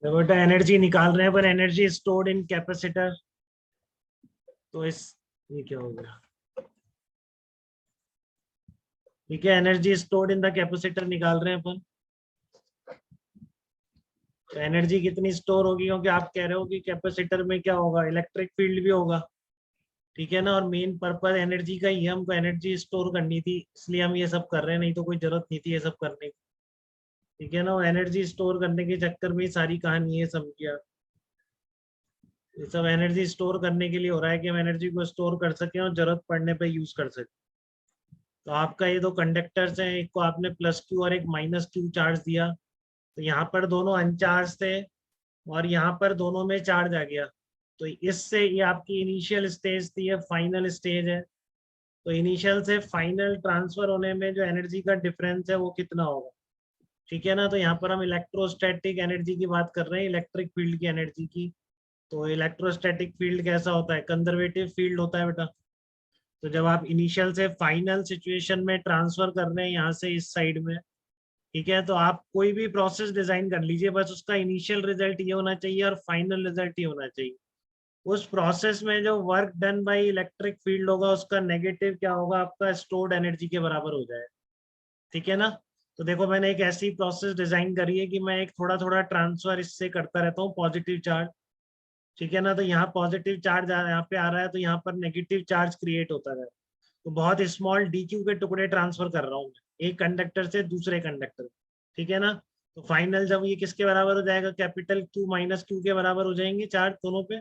तो बेटा एनर्जी निकाल रहे हैं पर एनर्जी स्टोर्ड इन कैपेसिटर। तो इस ये क्या हो गया? ठीक है, energy stored in the capacitor निकाल रहे हैं अपन। तो एनर्जी कितनी स्टोर होगी, क्योंकि आप कह रहे हो कि कैपेसिटर में क्या होगा, इलेक्ट्रिक फील्ड भी होगा। ठीक है ना, और मेन पर्पज एनर्जी का ही है, हमको एनर्जी स्टोर करनी थी, इसलिए हम ये सब कर रहे हैं, नहीं तो कोई जरूरत नहीं थी ये सब करने की। ठीक है ना, एनर्जी स्टोर करने के चक्कर में ही सारी कहानी है सब किया। ये सब एनर्जी स्टोर करने के लिए हो रहा है कि हम एनर्जी को स्टोर कर सकें और जरूरत पड़ने पर यूज कर सकें। तो आपका ये दो कंडक्टर्स हैं, एक को आपने प्लस क्यू और एक माइनस क्यू चार्ज दिया। तो यहाँ पर दोनों अनचार्ज थे और यहाँ पर दोनों में चार्ज आ गया। तो इससे ये आपकी इनिशियल स्टेज थी, ये फाइनल स्टेज है। तो इनिशियल से फाइनल ट्रांसफर होने में जो एनर्जी का डिफरेंस है वो कितना होगा। ठीक है ना, तो यहाँ पर हम इलेक्ट्रोस्टैटिक एनर्जी की बात कर रहे हैं, इलेक्ट्रिक फील्ड की एनर्जी की। तो इलेक्ट्रोस्टैटिक फील्ड कैसा होता है, कंजर्वेटिव फील्ड होता है बेटा। तो जब आप इनिशियल से फाइनल सिचुएशन में ट्रांसफर कर रहे हैं यहाँ से इस साइड में, ठीक है, तो आप कोई भी प्रोसेस डिजाइन कर लीजिए, बस उसका इनिशियल रिजल्ट ये होना चाहिए और फाइनल रिजल्ट ये होना चाहिए। उस प्रोसेस में जो work done by electric field होगा उसका नेगेटिव क्या होगा, आपका स्टोर्ड एनर्जी के बराबर हो जाए। ठीक है ना। तो देखो मैंने एक ऐसी प्रोसेस डिजाइन करी है कि मैं एक थोड़ा थोड़ा ट्रांसफर इससे करता रहता हूँ, पॉजिटिव चार्ज। ठीक है ना, तो यहाँ पॉजिटिव चार्ज यहाँ पे आ रहा है, तो यहाँ पर नेगेटिव चार्ज क्रिएट होता है। तो बहुत स्मॉल डी क्यू के टुकड़े ट्रांसफर कर रहा हूँ एक कंडक्टर से दूसरे कंडक्टर। ठीक है ना। तो फाइनल जब ये किसके बराबर हो जाएगा, कैपिटल क्यू माइनस क्यू के बराबर हो जाएंगे चार्ज दोनों पे,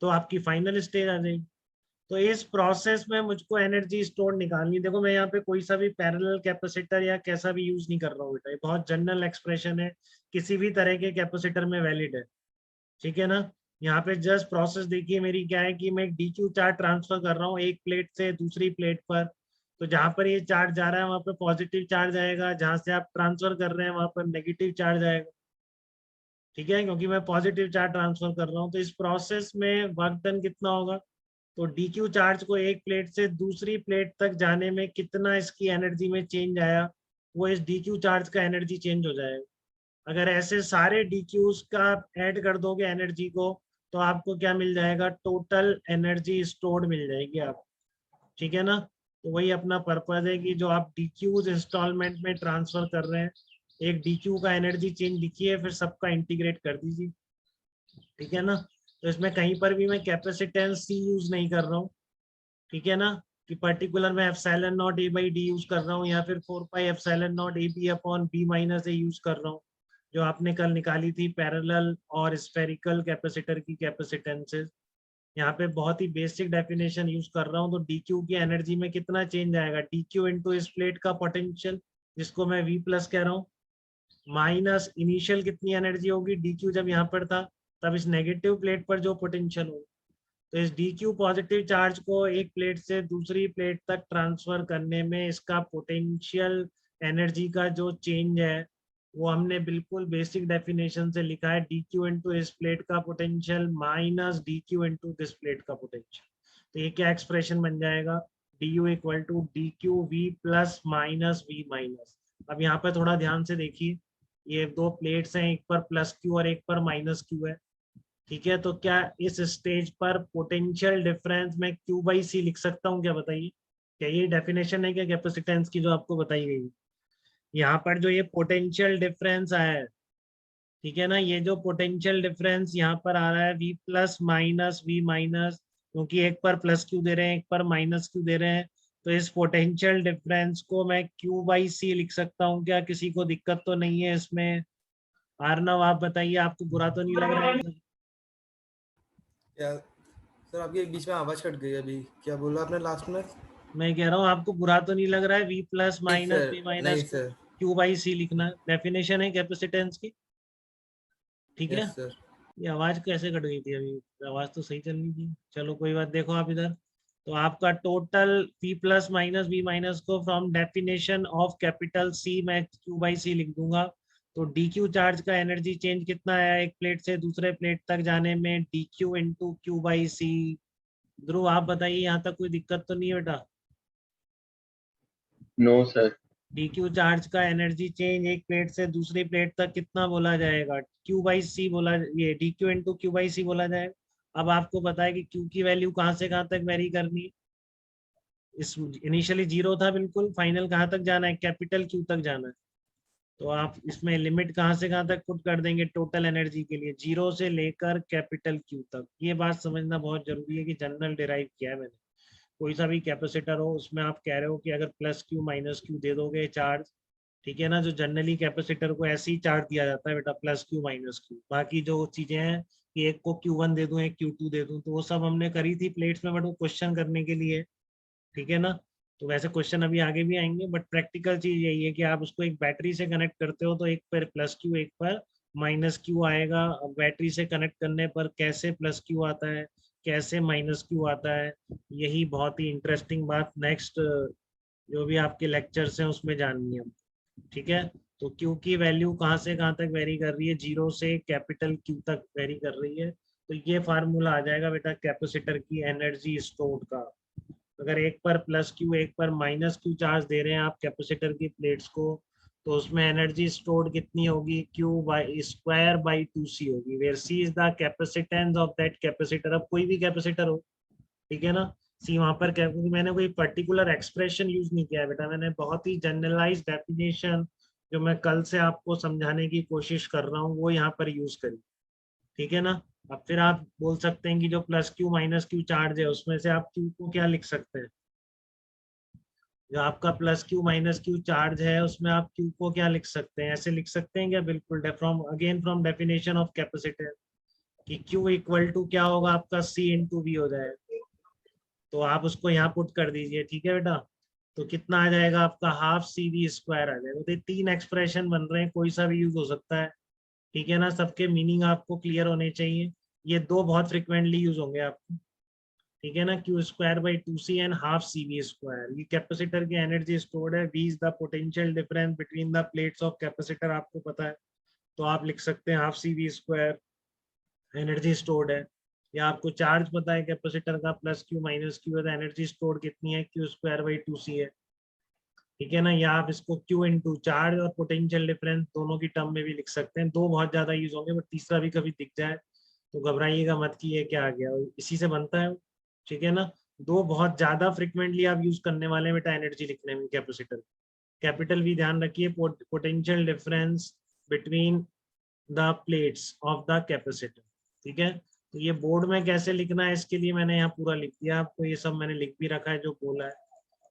तो आपकी फाइनल स्टेज आ जाएगी। तो इस प्रोसेस में मुझको एनर्जी स्टोर निकालनी। देखो मैं यहाँ पे कोई सा भी पैरेलल कैपेसिटर या कैसा भी यूज नहीं कर रहा हूँ बेटा, ये बहुत जनरल एक्सप्रेशन है, किसी भी तरह के कैपेसिटर में वैलिड है। ठीक है ना। यहाँ पे जस्ट प्रोसेस देखिए मेरी क्या है कि मैं एक डी क्यू चार्ज ट्रांसफर कर रहा हूँ एक प्लेट से दूसरी प्लेट पर। तो जहाँ पर ये चार्ज जा रहा है वहाँ पर पॉजिटिव चार्ज आएगा, जहाँ से आप ट्रांसफर कर रहे हैं वहाँ पर नेगेटिव चार्ज आएगा। ठीक है, क्योंकि मैं पॉजिटिव चार्ज ट्रांसफर कर रहा हूँ। तो इस प्रोसेस में वर्क डन कितना होगा, तो डी क्यू चार्ज को एक प्लेट से दूसरी प्लेट तक जाने में कितना इसकी एनर्जी में चेंज आया, वो इस डी क्यू चार्ज का एनर्जी चेंज हो जाएगा। अगर ऐसे सारे डी क्यूज का ऐड कर दोगे एनर्जी को, तो आपको क्या मिल जाएगा, टोटल एनर्जी स्टोर्ड मिल जाएगी आप। ठीक है ना। तो वही अपना पर्पज है कि जो आप डी क्यूज इंस्टॉलमेंट में ट्रांसफर कर रहे हैं, एक डी क्यू का एनर्जी चेंज लिखिए फिर सबका इंटीग्रेट कर दीजिए। ठीक है ना। तो इसमें कहीं पर भी मैं कैपेसिटेंस सी यूज नहीं कर रहा हूँ। ठीक है ना, कि पर्टिकुलर मैं epsilon not A by D use कर रहा हूँ या फिर 4 pi epsilon not A B upon B minus A use कर रहा हूँ, जो आपने कल निकाली थी पैरेलल और स्फेरिकल कैपेसिटर की कैपेसिटेंसेस। यहाँ पे बहुत ही बेसिक डेफिनेशन यूज कर रहा हूँ। तो डी क्यू की एनर्जी में कितना चेंज आएगा, डी क्यू इंटू इस प्लेट का पोटेंशियल, जिसको मैं वी प्लस कह रहा हूँ, माइनस इनिशियल कितनी एनर्जी होगी डी क्यू जब यहाँ पर था, तब इस नेगेटिव प्लेट पर जो पोटेंशियल होगा। तो इस डी क्यू पॉजिटिव चार्ज को एक प्लेट से दूसरी प्लेट तक ट्रांसफर करने में इसका पोटेंशियल एनर्जी का जो चेंज है वो हमने बिल्कुल बेसिक डेफिनेशन से लिखा है, डी क्यू इंटू इस प्लेट का potential minus D Q into this plate का पोटेंशियल। तो ये क्या एक्सप्रेशन बन जाएगा, D U equal to D Q V plus minus V minus. अब यहाँ पर थोड़ा ध्यान से देखिए, ये दो प्लेट्स हैं, एक पर प्लस क्यू और एक पर माइनस क्यू है। ठीक है, तो क्या इस स्टेज पर पोटेंशियल डिफरेंस में क्यू बाई सी लिख सकता हूँ क्या, बताइए। क्या ये डेफिनेशन है क्या कैपेसिटेंस की जो आपको बताई गई, यहाँ पर जो ये पोटेंशियल डिफरेंस आया है। ठीक है ना, ये जो पोटेंशियल डिफरेंस यहाँ पर आ रहा है V plus minus V minus, क्योंकि एक पर प्लस क्यू दे रहे हैं एक पर माइनस क्यू दे रहे हैं, तो इस पोटेंशियल डिफरेंस को मैं क्यू बाई सी लिख सकता हूँ क्या, किसी को दिक्कत तो नहीं है इसमें। आर्नव आप बताइए, आपको बुरा तो नहीं लग रहा है? या सर आपकी बीच में आवाज कट गई अभी, क्या बोला आपने लास्ट में? मैं कह रहा हूँ आपको बुरा तो नहीं लग रहा है वी प्लस नहीं माइनस सर, वी माइनस नहीं को सर। क्यू बाई सी लिखना, डेफिनेशन है कैपेसिटेंस की। ठीक है। Yes sir. ये आवाज कैसे कट गई थी अभी, आवाज तो सही चल रही थी। चलो कोई बात, देखो आप इधर। तो आपका total V plus minus V minus को from definition of capital C मैं क्यू बाई सी लिख दूंगा। तो डी क्यू चार्ज का एनर्जी चेंज कितना आया एक प्लेट से दूसरे प्लेट तक जाने में, D Q into Q by C. Dhruv आप बताइए, यहाँ तक कोई दिक्कत तो नहीं है बेटा? No sir. D Q charge का एनर्जी चेंज एक प्लेट से दूसरी प्लेट तक कितना बोला जाएगा, क्यू बाई सी बोला, ये D Q into Q by C बोला जाएगा। अब आपको पता है कि क्यू की वैल्यू कहाँ से कहाँ तक वेरी करनी है। इस इनिशियली जीरो था बिल्कुल, फाइनल कहाँ तक जाना है, कैपिटल क्यू तक जाना है। तो आप इसमें लिमिट कहाँ से कहाँ तक पुट कर देंगे टोटल एनर्जी के लिए, जीरो से लेकर कैपिटल क्यू तक। ये बात समझना बहुत जरूरी है कि जनरल डिराइव किया है मैंने। कोई सा भी कैपेसिटर हो उसमें आप कह रहे हो कि अगर प्लस क्यू माइनस क्यू दे दोगे चार्ज, ठीक है ना, जो जनरली कैपेसिटर को ऐसे ही चार्ज दिया जाता है बेटा, प्लस क्यू माइनस क्यू। बाकी जो चीजें हैं कि एक को Q1 दे दूं एक Q2 दे दूं, तो वो सब हमने करी थी प्लेट्स में, बट वो क्वेश्चन करने के लिए, ठीक है ना। तो वैसे क्वेश्चन अभी आगे भी आएंगे, बट प्रैक्टिकल चीज यही है कि आप उसको एक बैटरी से कनेक्ट करते हो तो एक पर प्लस क्यू एक पर माइनस क्यू आएगा। अब बैटरी से कनेक्ट करने पर कैसे प्लस क्यू आता है, कैसे माइनस क्यू आता है, यही बहुत ही इंटरेस्टिंग बात नेक्स्ट जो भी आपके लेक्चर्स हैं उसमें जाननी है, ठीक है। तो क्यू की वैल्यू कहाँ से कहाँ तक वेरी कर रही है, जीरो से कैपिटल क्यू तक वेरी कर रही है। तो ये फार्मूला आ जाएगा बेटा कैपेसिटर की एनर्जी स्टोर्ड का। अगर एक पर प्लस क्यू एक पर माइनस क्यू चार्ज दे रहे हैं आप कैपेसिटर की प्लेट्स को, तो उसमें एनर्जी स्टोर्ड कितनी होगी, Q by square by two C होगी, where C is the capacitance of that capacitor. अब कोई भी कैपेसिटर हो, ठीक है ना, सी वहां पर क्या, क्योंकि मैंने कोई पर्टिकुलर एक्सप्रेशन यूज नहीं किया है बेटा, मैंने बहुत ही जनरलाइज डेफिनेशन जो मैं कल से आपको समझाने की कोशिश कर रहा हूँ वो यहाँ पर यूज करी, ठीक है ना। अब फिर आप बोल सकते हैं कि जो plus Q minus Q charge है उसमें से आप क्यू को क्या लिख सकते हैं, जो आपका plus Q minus Q charge है उसमें आप क्यू को क्या लिख सकते हैं, ऐसे लिख सकते हैं क्या, बिल्कुल from again from definition of capacitor, कि क्यू इक्वल टू क्या होगा आपका सी इंटू वी हो जाएगा। तो आप उसको यहाँ पुट कर दीजिए, ठीक है बेटा। तो कितना आ जाएगा आपका, हाफ सी वी स्क्वायर आ जाएगा। तो ये तीन एक्सप्रेशन बन रहे हैं, कोई सा भी यूज हो सकता है, ठीक है ना, सबके मीनिंग आपको क्लियर होने चाहिए। ये दो बहुत फ्रिक्वेंटली यूज होंगे आपको, ठीक है ना, Q square by two C and half C V square. ये कैपेसिटर की एनर्जी स्टोर्ड है, V is the potential difference between the plates of capacitor, आपको पता है। तो आप लिख सकते हैं half C V square energy stored है। या आपको चार्ज पता है कैपेसिटर का प्लस क्यू माइनस क्यू है, तो एनर्जी स्टोर्ड कितनी है, क्यू स्क्वायर बाई टू सी है, ठीक है ना। या आप इसको क्यू इंटू चार्ज और पोटेंशियल डिफरेंस दोनों की टर्म में भी लिख सकते हैं। दो बहुत ज्यादा यूज होंगे, बट तीसरा भी कभी दिख जाए तो घबराइएगा मत कि ये क्या आ गया, इसी से बनता है, ठीक है ना। दो बहुत ज्यादा फ्रिक्वेंटली आप यूज करने वाले हैं बेटा एनर्जी लिखने में कैपेसिटर। कैपिटल भी ध्यान रखिए, potential difference between the plates of the capacitor, ठीक है। तो ये बोर्ड में कैसे लिखना है इसके लिए मैंने यहाँ पूरा लिख दिया आपको, ये सब मैंने लिख भी रखा है जो बोला है।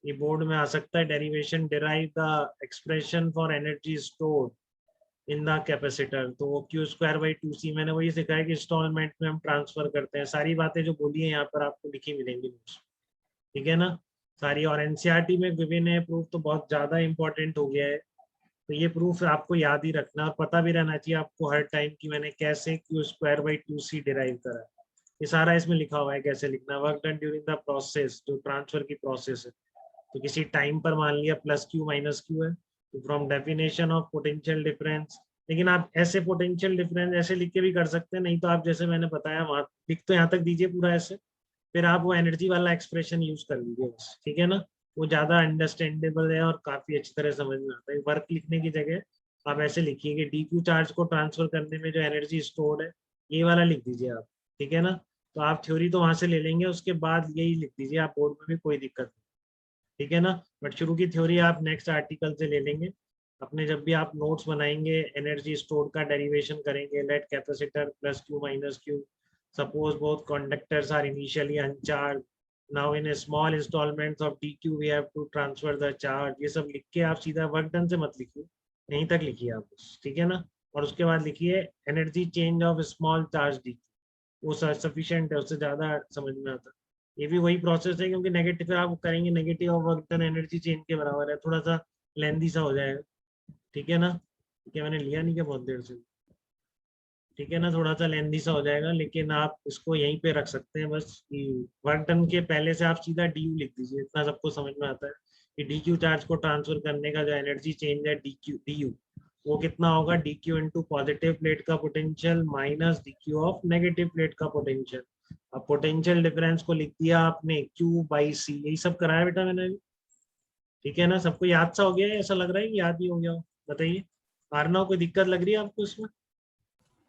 ये बोर्ड में आ सकता है, derivation derive the expression for energy stored in the capacitor. तो वो क्यू स्क्वायर बाई टू सी, मैंने वही सिखाया कि इंस्टॉलमेंट में हम ट्रांसफर करते हैं। सारी बातें जो बोली है यहाँ पर आपको लिखी मिलेंगी, ठीक है ना, सारी। और एनसीईआरटी में गिवन है प्रूफ, तो बहुत ज्यादा इंपॉर्टेंट हो गया है। तो ये प्रूफ आपको याद ही रखना और पता भी रहना चाहिए आपको हर टाइम कि मैंने कैसे Q square by two C derive करा। ये सारा इसमें लिखा हुआ है कैसे लिखना, work done during the process, जो ट्रांसफर की प्रोसेस है। तो किसी टाइम पर मान लिया प्लस क्यू माइनस क्यू है, तो from definition of potential difference. लेकिन आप ऐसे पोटेंशियल डिफरेंस ऐसे लिख के भी कर सकते हैं, नहीं तो आप जैसे मैंने बताया वहां लिख तो यहाँ तक दीजिए पूरा ऐसे, फिर आप वो एनर्जी वाला एक्सप्रेशन यूज कर लीजिए बस, ठीक है ना। वो ज्यादा अंडरस्टैंडेबल है और काफी अच्छी तरह समझ में आता है। वर्क लिखने की जगह आप ऐसे लिखिए कि डी क्यू चार्ज को ट्रांसफर करने में जो एनर्जी स्टोर्ड है, ये वाला लिख दीजिए आप, ठीक है ना। तो आप थ्योरी तो वहां से ले लेंगे, उसके बाद यही लिख दीजिए आप बोर्ड में भी, कोई दिक्कत नहीं, ठीक है ना। बट शुरू की थ्योरी आप नेक्स्ट आर्टिकल से ले लेंगे अपने, जब भी आप नोट्स बनाएंगे एनर्जी स्टोर का डेरिवेशन करेंगे, let capacitor plus Q minus Q, suppose both conductors are initially uncharged, now in small instalments of D Q we have to transfer the charge. ये सब लिख के आप सीधा वर्क डन से मत लिखिए, यहीं तक लिखिए आप बस, ठीक है ना। और उसके बाद लिखिए energy change of small charge D, वो सफिशिएंट है, उससे ज्यादा समझ में आता है। ये भी वही प्रोसेस है, क्योंकि नेगेटिव फिर आप करेंगे negative of work done energy change के बराबर है, थोड़ा सा लेंदी सा हो जाएगा, ठीक है ना। ठीक है, मैंने लिया नहीं क्या बहुत देर से, ठीक है ना, थोड़ा सा लेंदी सा हो जाएगा, लेकिन आप इसको यहीं पे रख सकते हैं बस कि वर्क डन के पहले से आप सीधा डी यू लिख दीजिए, इतना सबको समझ में आता है कि डी क्यू चार्ज को ट्रांसफर करने का जो एनर्जी चेंज है डी यू, वो कितना होगा, D Q into positive plate का potential minus D Q of negative plate का पोटेंशियल। अब पोटेंशियल डिफरेंस को लिख दिया आपने क्यू बाई सी, यही सब कराया बेटा मैंने, ठीक है ना, सबको याद सा हो गया है, ऐसा लग रहा है कि याद ही हो गया हो? बताइए आर्नव, कोई दिक्कत लग रही है आपको इसमें?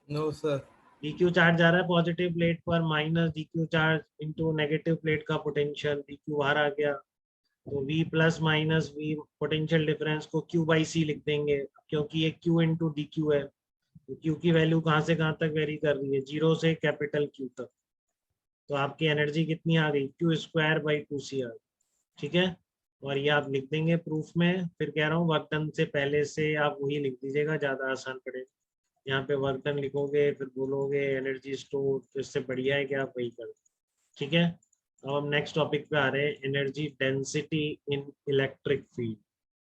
No sir. dq चार्ज जा रहा है पॉजिटिव प्लेट पर, minus dq charge into negative plate का पोटेंशियल, dq बाहर आ गया, तो v plus minus v potential difference को q बाई सी लिख देंगे, क्योंकि ये q इंटू डी क्यू है। तो q की वैल्यू कहाँ से कहाँ तक वेरी कर रही है, 0 से कैपिटल Q तक। तो आपकी एनर्जी कितनी आ गई, क्यू स्क्वायर बाई 2c आ गई। ठीक है, और ये आप लिख देंगे प्रूफ में। फिर कह रहा हूँ वर्क डन से पहले से आप वही लिख दीजिएगा, ज़्यादा आसान पड़ेगा। यहाँ पे वर्क डन लिखोगे, फिर बोलोगे एनर्जी स्टोर, तो इससे बढ़िया है कि आप वही करें। ठीक है, अब हम नेक्स्ट टॉपिक पे आ रहे हैं, energy density in electric field.